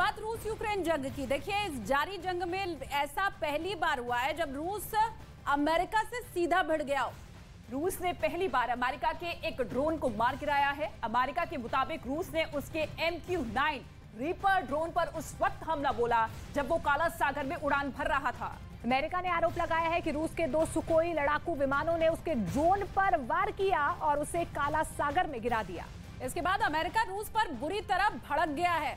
बात रूस यूक्रेन जंग की। देखिए, इस जारी जंग में ऐसा पहली बार हुआ है जब रूस अमेरिका से सीधा भिड़ गया हो। रूस ने पहली बार अमेरिका के एक ड्रोन को मार गिराया है। अमेरिका के मुताबिक रूस ने उसके MQ-9 रीपर ड्रोन पर उस वक्त हमला बोला जब वो काला सागर में उड़ान भर रहा था। अमेरिका ने आरोप लगाया है कि रूस के 2 सुखोई लड़ाकू विमानों ने उसके ड्रोन पर वार किया और उसे काला सागर में गिरा दिया। इसके बाद अमेरिका रूस पर बुरी तरह भड़क गया है।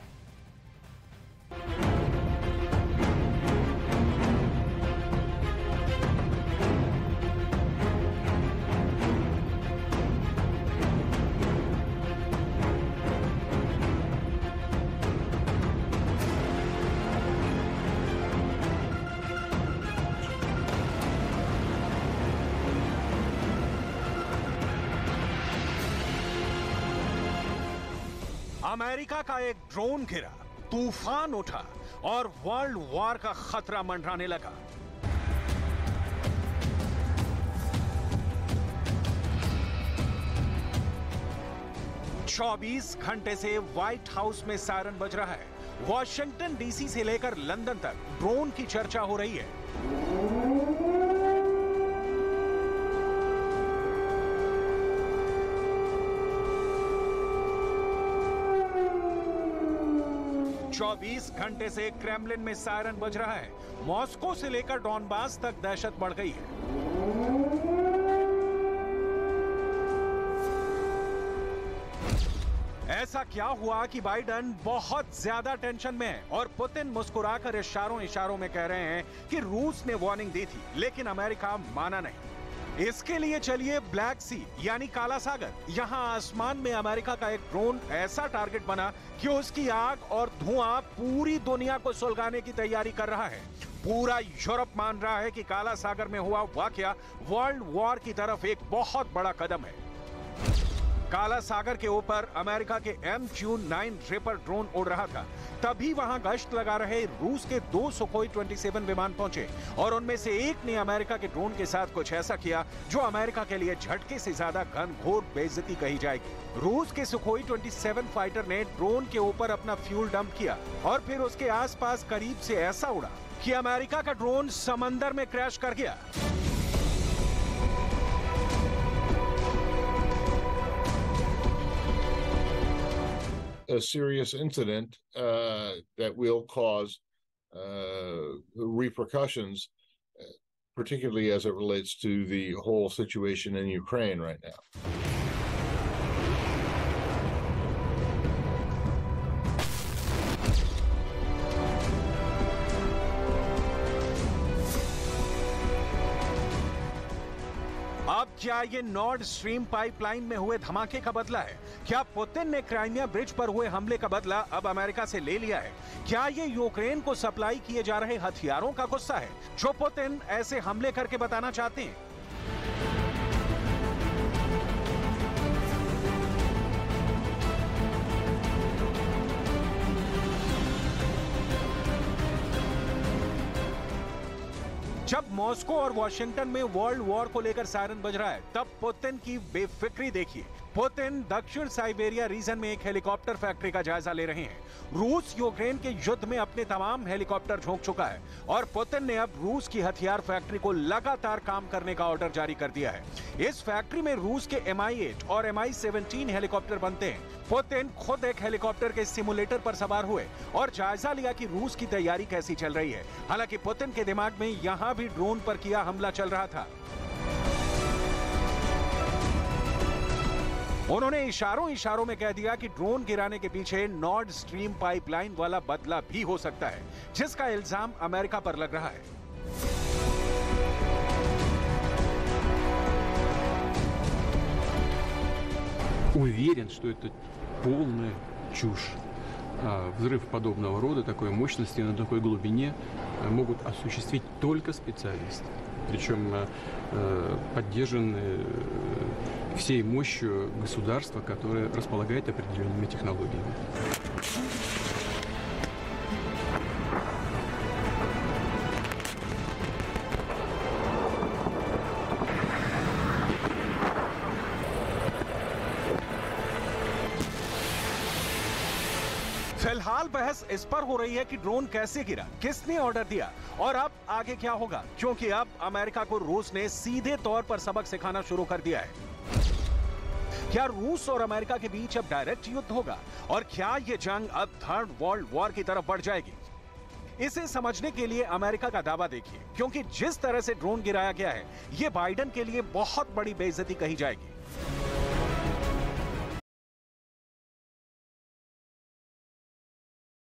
अमेरिका का एक ड्रोन गिरा, तूफान उठा और वर्ल्ड वॉर का खतरा मंडराने लगा। चौबीस घंटे से व्हाइट हाउस में सायरन बज रहा है। वॉशिंगटन डीसी से लेकर लंदन तक ड्रोन की चर्चा हो रही है। चौबीस घंटे से क्रेमलिन में सायरन बज रहा है। मॉस्को से लेकर डॉनबास तक दहशत बढ़ गई है। ऐसा क्या हुआ कि बाइडेन बहुत ज्यादा टेंशन में है और पुतिन मुस्कुराकर इशारों में कह रहे हैं कि रूस ने वार्निंग दी थी, लेकिन अमेरिका माना नहीं। इसके लिए चलिए ब्लैक सी यानी काला सागर। यहां आसमान में अमेरिका का एक ड्रोन ऐसा टारगेट बना कि उसकी आग और धुआं पूरी दुनिया को सुलगाने की तैयारी कर रहा है। पूरा यूरोप मान रहा है कि काला सागर में हुआ वाकया वर्ल्ड वॉर की तरफ एक बहुत बड़ा कदम है। काला सागर के ऊपर अमेरिका के MQ-9 रीपर ड्रोन उड़ रहा था। तभी वहां गश्त लगा रहे रूस के 2 सुखोई 27 विमान पहुंचे और उनमें से एक ने अमेरिका के ड्रोन के साथ कुछ ऐसा किया जो अमेरिका के लिए झटके से ज्यादा घनघोर बेइज्जती कही जाएगी। रूस के सुखोई 27 फाइटर ने ड्रोन के ऊपर अपना फ्यूल डंप किया और फिर उसके आसपास करीब से ऐसा उड़ा कि अमेरिका का ड्रोन समंदर में क्रैश कर गया। A serious incident that will cause repercussions, particularly as it relates to the whole situation in Ukraine right now. अब क्या ये नॉर्ड स्ट्रीम पाइपलाइन में हुए धमाके का बदला है? क्या पुतिन ने क्राइमिया ब्रिज पर हुए हमले का बदला अब अमेरिका से ले लिया है? क्या ये यूक्रेन को सप्लाई किए जा रहे हथियारों का गुस्सा है जो पुतिन ऐसे हमले करके बताना चाहते हैं? जब मॉस्को और वॉशिंगटन में वर्ल्ड वॉर को लेकर सायरन बज रहा है, तब पुतिन की बेफिक्री देखिए। पुतिन दक्षिण साइबेरिया रीजन में एक हेलीकॉप्टर फैक्ट्री का जायजा ले रहे हैं। रूस यूक्रेन के युद्ध में अपने तमाम हेलीकॉप्टर झोंक चुका है और पुतिन ने अब रूस की हथियार फैक्ट्री को लगातार काम करने का ऑर्डर जारी कर दिया है। इस फैक्ट्री में रूस के Mi-8 और Mi-17 हेलीकॉप्टर बनते हैं। पुतिन खुद एक हेलीकॉप्टर के सिमुलेटर पर सवार हुए और जायजा लिया कि रूस की तैयारी कैसी चल रही है। हालांकि पुतिन के दिमाग में यहां भी ड्रोन पर किया हमला चल रहा था। उन्होंने इशारों में कह दिया कि ड्रोन गिराने के पीछे नॉर्ड स्ट्रीम पाइपलाइन वाला बदला भी हो सकता है, जिसका इल्जाम अमेरिका पर लग रहा है। Уверен, что это полная чушь. Взрыв подобного рода, такой мощности на такой глубине могут осуществить только специалисты. Причем поддержаны всей мощью государства, которое располагает определенными технологиями. फिलहाल बहस इस पर हो रही है कि ड्रोन कैसे गिरा, किसने ऑर्डर दिया और अब आगे क्या होगा, क्योंकि अब अमेरिका को रूस ने सीधे तौर पर सबक सिखाना शुरू कर दिया है। क्या रूस और अमेरिका के बीच अब डायरेक्ट युद्ध होगा और क्या यह जंग अब थर्ड वर्ल्ड वॉर की तरफ बढ़ जाएगी? इसे समझने के लिए अमेरिका का दावा देखिए, क्योंकि जिस तरह से ड्रोन गिराया गया है, यह बाइडेन के लिए बहुत बड़ी बेइज्जती कही जाएगी।